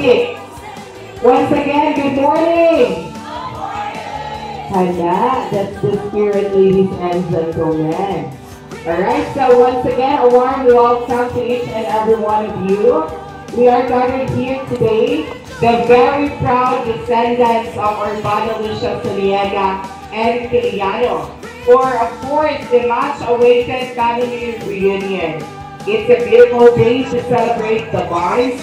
music. Once again, good morning. Handa, that's the spirit, ladies and gentlemen. Alright, so once again, a warm welcome to each and every one of you. We are gathered here today, the very proud descendants of Urbano Lucia Soliega and Quiliano, for of course the much-awaited family reunion. It's a beautiful day to celebrate the bonds,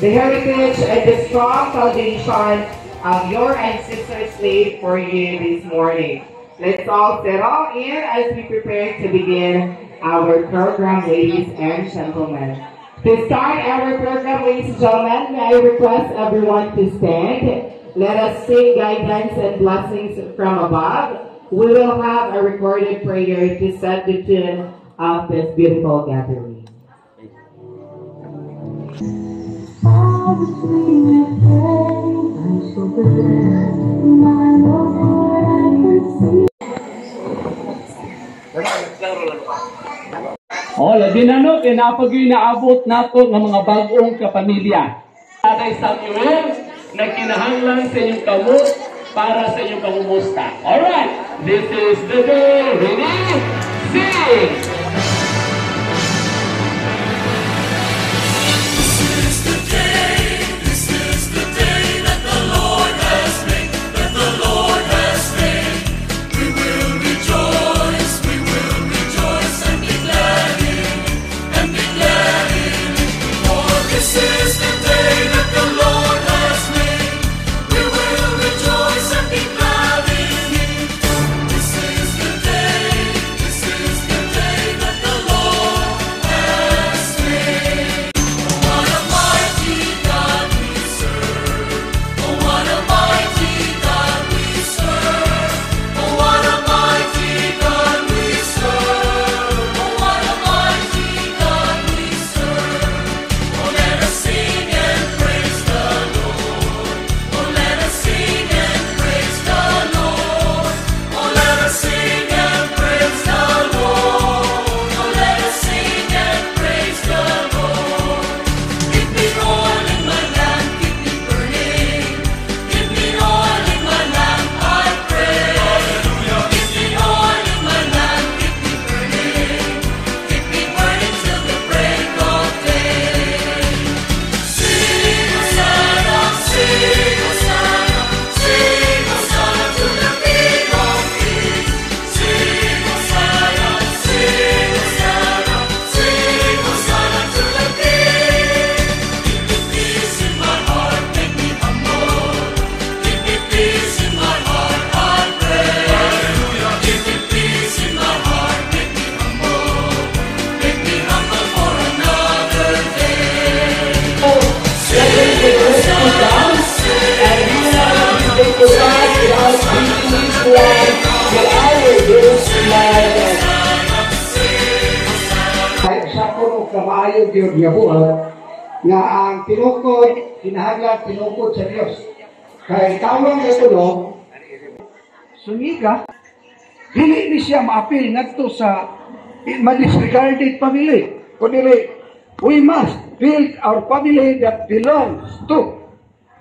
the heritage, and the strong foundation of your ancestors laid for you this morning. Let's all settle in as we prepare to begin our program, ladies and gentlemen. To start our program, ladies and gentlemen, may I request everyone to stand. Let us sing guidance and blessings from above. We will have a recorded prayer to set the tune of this beautiful gathering. Labi na no, kinapagyo'y naabot nato ng mga bagong kapamilya. Tatay Samuel, nagkinahanglan sa inyong kamot para sa inyong pangumusta. Alright, this is the day. Ready? Sing! nga ang tinukod, kinahanglan tinukod sa Diyos. Kaya tawang ito no, sumika, dili ni siya maapil ngadto sa ma-disregarded family. Kundi, we must build our family that belongs to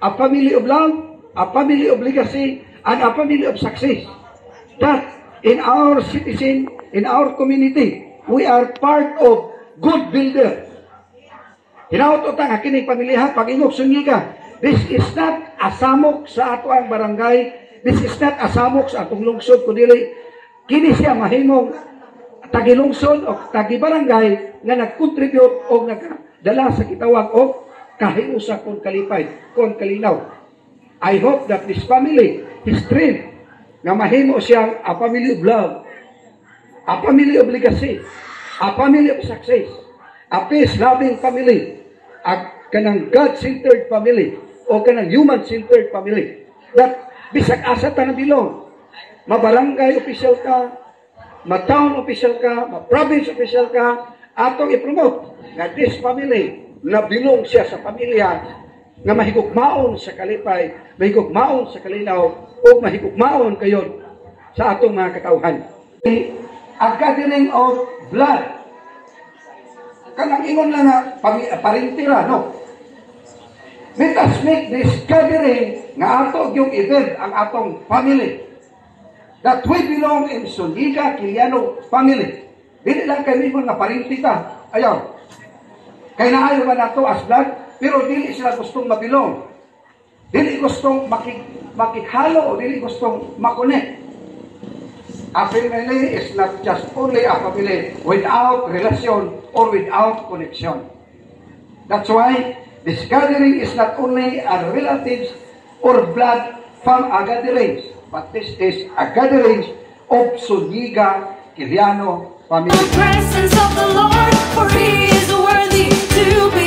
a family of love, a family of legacy, and a family of success. That in our citizen, in our community, we are part of good builders. Hinautotan nga kining pamilya pag-ingog sungika. This is not asamok sa ato ang barangay. This is not asamok sa atong lungsod kundi kini siya mahimong tagilungsod o tagibarangay nga nag-contribute o nagdala sa kitawag o kahiusa kon kalipay, kon kalinaw. I hope that this family, his dream, nga mahimo siyang a family of love, a family of legacy, a family of success, a peace-loving family, at kanang God-centered family o kanang human-centered family. That bisag asa ta na bilong, mabarangay official ka, ma-town official ka, ma-province official ka, atong i-promote nga this family na bilong siya sa pamilya nga mahigugmaon sa kalipay, mahigugmaon sa kalinaw, o mahigugmaon kayon sa atong mga katawhan. A gathering of blood. Kanang ingon lang na parintira, no? Let us make this gathering nga ato yung event ang atong family. That we belong in Zuniga Quiliano family. Dili lang kami mga parinti ka. Ayaw. Kaya naayo man nato as blood, pero dili sila gustong mabilong. Dili gustong makikhalo o dili gustong makonek. A family is not just only a family without relation or without connection. That's why this gathering is not only a relatives or blood from a gathering, but this is a gathering of Zuniga Quiliano family. The presence of the Lord, for He is worthy to be